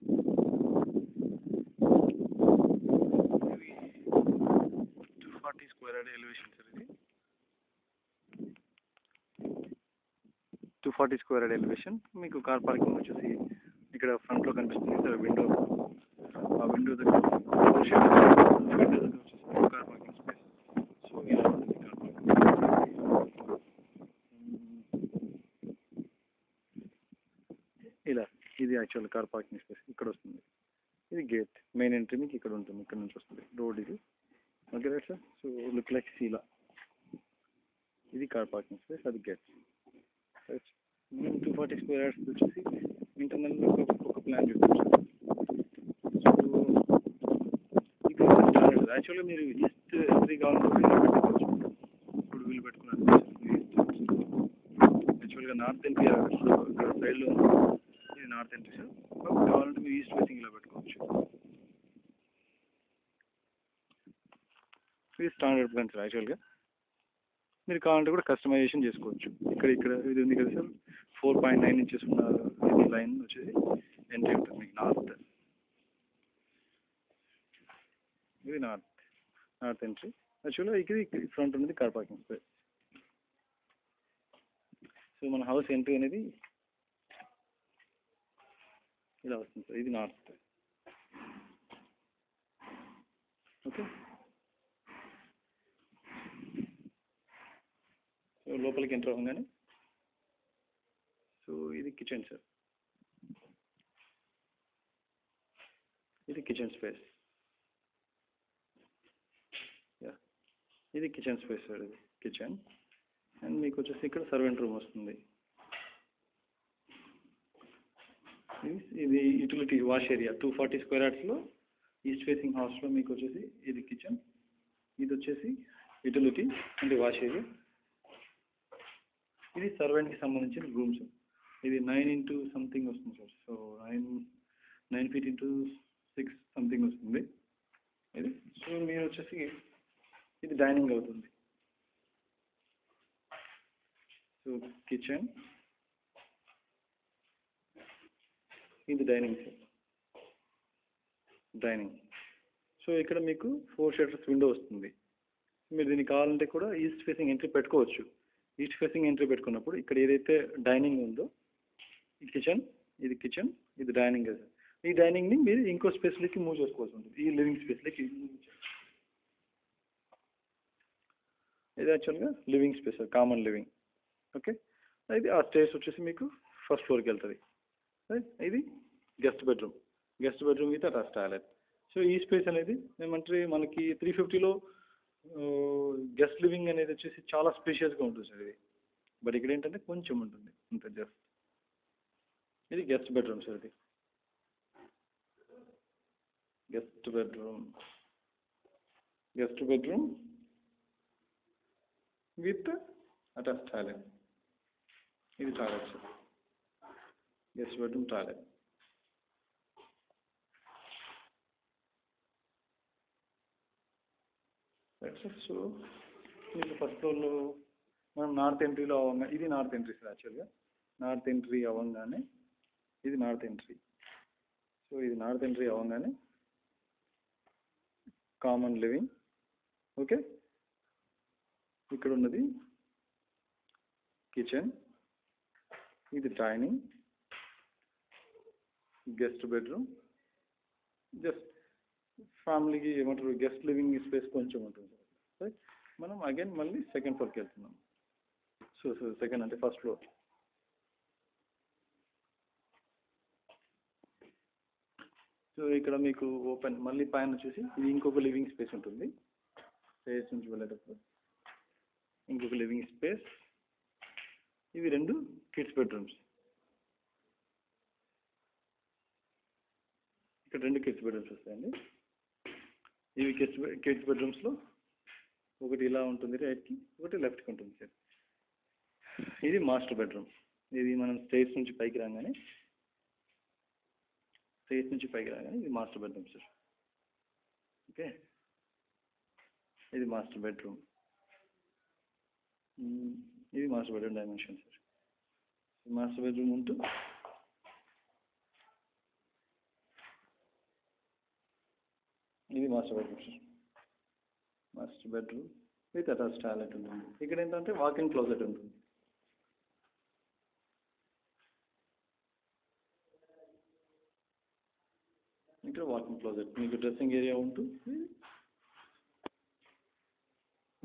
ఇది 240 square yard elevation sir. ఇది 240 square yard elevation. మీకు కార్ పార్కింగ్ వచ్చేసి ఇక్కడ ఫ్రంట్లో కనిపిస్తుంది సార్ విండో. ఆ విండో దగ్గర విండో దగ్గర వచ్చేసి కార్ పార్కింగ్ స్పేస్. సో ఇలా ఉంటుంది కార్ పార్కింగ్. ఇలా ఇది యాక్చువల్ కార్ పార్కింగ్ స్పేస్ ఇక్కడ వస్తుంది. ఇది గేట్, మెయిన్ ఎంట్రీ మీకు ఇక్కడ ఉంటుంది, ఇక్కడ నుంచి వస్తుంది రోడ్ ఇది. Okay right sir. So look like ఇలా ఇది కార్ పార్కింగ్ స్పేస్, అది గేట్. రైట్. 240 స్క్వేర్ యార్డ్స్ వచ్చేసి ఇంటర్నల్ ఒక ప్లాన్ చూస్తాం సార్. సో ఇది స్టాండర్డ్. యాక్చువల్గా మీరు ఈస్ట్ ఎంట్రీ కావాలంటే పెట్టుకోవచ్చు. ఇప్పుడు వీళ్ళు పెట్టుకున్నారు యాక్చువల్గా నార్త్ ఎంట్రీ ఇక్కడ సైడ్లో ఇది నార్త్ ఎంట్రీ సార్. కావాలంటే మీరు ఈస్ట్ ఫేసింగ్ ఇలా పెట్టుకోవచ్చు. ఇది స్టాండర్డ్ ప్లాన్ సార్. యాక్చువల్గా మీరు కావాలంటే కూడా కస్టమైజేషన్ చేసుకోవచ్చు. ఇక్కడ ఇది ఉంది కదా సార్, 4.9 ఇంచెస్ ఉన్న ఇది లైన్ వచ్చేసి ఎంట్రీ ఉంటుంది మీకు నార్త్. ఇది నార్త్ ఎంట్రీ. యాక్చువల్గా ఇది ఫ్రంట్ ఉన్నది కార్ పార్కింగ్ స్పేస్. సో మన హౌస్ ఎంట్రీ అనేది ఇలా వస్తుంది సార్. ఇది నార్త్. ఓకే. సో లోపలికి ఎంటర్ అవ్వగానే సో ఇది కిచెన్ సార్. ఇది కిచెన్ స్పేస్. ఇది కిచెన్ స్పేస్ సార్. ఇది కిచెన్. అండ్ మీకు వచ్చేసి ఇక్కడ సర్వెంట్ రూమ్ వస్తుంది. ఇది యూటిలిటీ వాష్ ఏరియా. 240 స్క్వేర్ యార్డ్స్లో ఈస్ట్ ఫేసింగ్ హౌస్లో మీకు వచ్చేసి ఇది కిచెన్, ఇది వచ్చేసి యూటిలిటీ అంటే వాష్ ఏరియా. ఇది సర్వెంట్కి సంబంధించిన రూమ్స్. ఇది 9 ఇంటూ సంథింగ్ వస్తుంది sir. So 9 feet into 6 something వస్తుంది ఇది. సో మీరు వచ్చేసి ఇది డైనింగ్ అవుతుంది. సో కిచెన్, ఇది డైనింగ్ సార్. డైనింగ్. సో ఇక్కడ మీకు 4 షట్టర్స్ విండో వస్తుంది. మీరు దీనికి కావాలంటే కూడా ఈస్ట్ ఫేసింగ్ ఎంట్రీ పెట్టుకోవచ్చు. ఈస్ట్ ఫేసింగ్ ఎంట్రీ పెట్టుకున్నప్పుడు ఇక్కడ ఏదైతే డైనింగ్ ఉందో ఈ కిచెన్, ఇది డైనింగ్ కదా. ఈ డైనింగ్ని మీరు ఇంకో స్పేస్లోకి మూవ్ చేసుకోవాల్సి ఉంటుంది. ఈ లివింగ్ స్పేస్లోకి ఇది యాక్చువల్గా living space, common living. Okay. ఇది ఆ స్టేర్స్ వచ్చేసి మీకు ఫస్ట్ ఫ్లోర్కి వెళ్తుంది. ఇది guest bedroom with attach toilet. So ఈ స్పేస్ అనేది ఏమంటే మనకి 350లో గెస్ట్ లివింగ్ అనేది వచ్చేసి చాలా స్పేషియస్గా ఉంటుంది సార్ ఇది. బట్ ఇక్కడ ఏంటంటే కొంచెం ఉంటుంది అంతే జస్ట్. ఇది గెస్ట్ బెడ్రూమ్ సార్. ఇది guest bedroom with attach toilet. ఇది toilet sir. Guest bedroom toilet. So మీకు ఫస్ట్ ఫ్లోర్లో మనం నార్త్ ఎంట్రీలో ఇది నార్త్ ఎంట్రీ సార్. యాక్చువల్గా నార్త్ ఎంట్రీ అవ్వగానే ఇది నార్త్ ఎంట్రీ. సో ఇది నార్త్ ఎంట్రీ అవ్వగానే కామన్ లివింగ్. ఓకే. ఇక్కడ ఉన్నది కిచెన్, ఇది డైనింగ్, గెస్ట్ బెడ్రూమ్. జస్ట్ ఫ్యామిలీకి ఏమంటారు గెస్ట్ లివింగ్ స్పేస్ కొంచెం ఉంటుంది సార్. మనం అగైన్ మళ్ళీ సెకండ్ ఫ్లోర్కి వెళ్తున్నాం. సో సెకండ్ అంటే ఫస్ట్ ఫ్లోర్. సో ఇక్కడ మీకు ఓపెన్ మళ్ళీ పైన వచ్చేసి ఇది ఇంకొక లివింగ్ స్పేస్ ఉంటుంది. స్పేస్ నుంచి వెళ్ళేటప్పుడు ఇంకొక లివింగ్ స్పేస్. ఇవి 2 కిడ్స్ బెడ్రూమ్స్. ఇక్కడ 2 కిడ్స్ బెడ్రూమ్స్ వస్తాయండి. ఇవి కిడ్స్ బెడ్రూమ్స్లో ఒకటి ఇలా ఉంటుంది రైట్కి, ఒకటి లెఫ్ట్కి ఉంటుంది సార్. ఇది మాస్టర్ బెడ్రూమ్. ఇది మనం స్టేర్స్ నుంచి పైకి రాగానే ఇది మాస్టర్ బెడ్రూమ్ సార్. ఓకే. ఇది మాస్టర్ బెడ్రూమ్. ఇది master bedroom dimension sir. Master bedroom ఉంటూ ఇది master bedroom sir. Master bedroom with attach toilet ఉంటుంది. ఇక్కడ ఏంటంటే వాక్-ఇన్ క్లోజెట్ ఉంటుంది. ఇక్కడ వాక్-ఇన్ క్లోజెట్ మీకు డ్రెస్సింగ్ ఏరియా ఉంటుంది.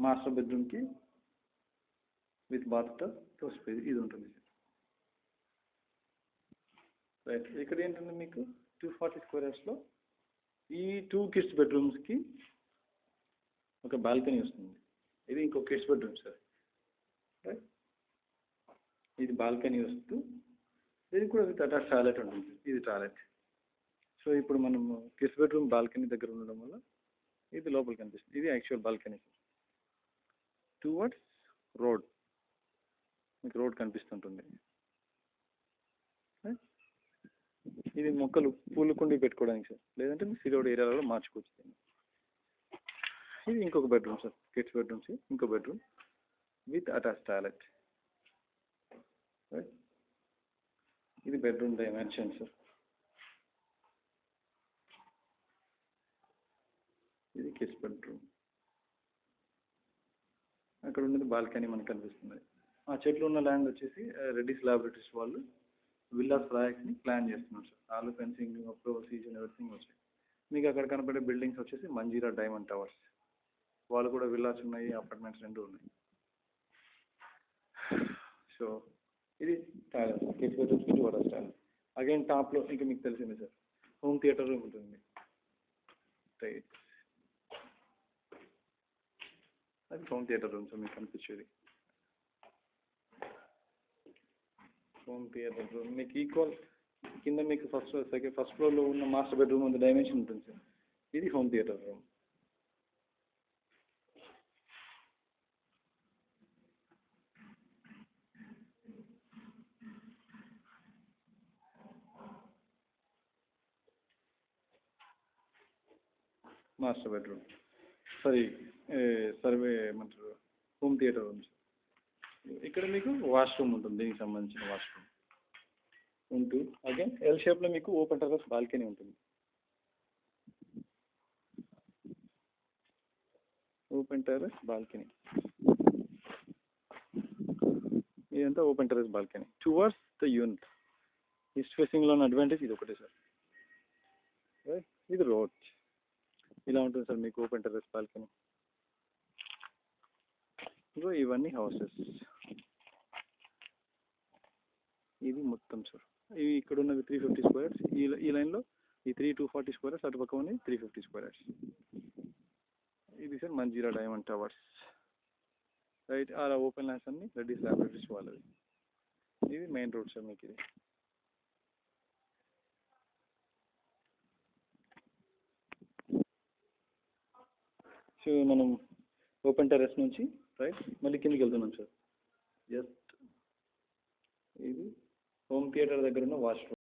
మాస్టర్ బెడ్రూమ్కి విత్ బాత్ టబ్ స్పేస్ ఇది ఉంటుంది. రైట్, ఇక్కడ ఏంటంటే మీకు 240 స్క్వేర్ యార్డ్స్లో ఈ 2 కిడ్స్ బెడ్రూమ్స్కి ఒక బాల్కనీ వస్తుంది. ఇది ఇంకో కిడ్స్ బెడ్రూమ్ సార్. రైట్, ఇది బాల్కనీ వస్తూ ఇది కూడా విత్ అటాచ్ టాయిలెట్ ఉంటుంది. ఇది టాయిలెట్. సో ఇప్పుడు మనం కిడ్స్ బెడ్రూమ్ బాల్కనీ దగ్గర ఉండడం వల్ల ఇది లోపల కనిపిస్తుంది. ఇది actual balcony sir. Towards road మీకు రోడ్ కనిపిస్తుంటుంది. ఇది మొక్కలు పూలు కుండి పెట్టుకోవడానికి సార్, లేదంటే మీ సిరోడ్ ఏరియాలో మార్చుకోవచ్చు. ఇది ఇంకొక బెడ్రూమ్ సార్, కిడ్స్ బెడ్రూమ్స్ ఇంకో బెడ్రూమ్ విత్ అటాచ్ టాయిలెట్. ఇది బెడ్రూమ్ డైమెన్షన్ సార్. ఇది కిడ్స్ బెడ్రూమ్. అక్కడ ఉన్నది బాల్కనీ మనకు కనిపిస్తుంది. ఆ చెట్లు ఉన్న ల్యాండ్ వచ్చేసి రెడ్డిస్ ల్యాబొరేటరీస్ వాళ్ళు విల్లాస్ ప్రాజెక్ట్ని ప్లాన్ చేస్తున్నారు sir. All fencing approval season everything వచ్చాయి. మీకు అక్కడ కనపడే బిల్డింగ్స్ వచ్చేసి మంజీరా డైమండ్ టవర్స్. వాళ్ళు కూడా విల్లాస్ ఉన్నాయి, అపార్ట్మెంట్స్ రెండు ఉన్నాయి. సో ఇది టాయిలెట్ కిడ్స్ బెడ్రూమ్స్ కూడా టాయిలెట్. అగైన్ టాప్లో ఇంకా మీకు తెలిసింది సార్ హోమ్ థియేటర్ రూమ్ ఉంటుంది. రైట్, అది హోమ్ థియేటర్ రూమ్ సార్ మీకు కనిపించేది. హోమ్ థియేటర్ రూమ్ మీకు ఈక్వల్ కింద మీకు ఫస్ట్ ఫ్లోర్లో ఉన్న మాస్టర్ బెడ్రూమ్ ఉంది డైమెన్షన్ ఉంటుంది సార్. ఇది home theatre room. Master bedroom survey ఏమంటారు హోమ్ థియేటర్ రూమ్ సార్. ఇక్కడ మీకు వాష్రూమ్ ఉంటుంది, దీనికి సంబంధించిన వాష్రూమ్ ఉంటూ అగైన్ ఎల్ షేప్లో మీకు ఓపెన్ టెర్రస్ బాల్కనీ ఉంటుంది. ఓపెన్ టెర్రస్ బాల్కనీ, ఇదంతా open terrace balcony towards the unit. East ఫేసింగ్లో ఉన్న అడ్వాంటేజ్ ఇది ఒకటే సార్. రైట్, ఇది రోడ్ ఇలా ఉంటుంది సార్ మీకు ఓపెన్ టెర్రస్ బాల్కనీ. ఇగో ఇవన్నీ హౌసెస్. ఇది మొత్తం సార్. ఇవి ఇక్కడ ఉన్నది 350 స్క్వేర్స్. ఈ లైన్లో ఈ 240 స్క్వేర్స్, అటు పక్క ఉన్నది 350 స్క్వేర్స్. ఇది sir Manjeera Diamond Towers. Right, ఆ ఓపెన్ ల్యాండ్స్ అన్ని రెడ్డిస్ ల్యాబొరేటరీస్ వాళ్ళది. ఇది మెయిన్ రోడ్ సార్ మీకు. ఇది సో మనం ఓపెన్ టెర్రస్ నుంచి రైట్ మళ్ళీ కిందికి వెళ్తున్నాం సార్. జస్ట్ ఇది హోమ్ థియేటర్ దగ్గర ఉన్న వాష్రూమ్.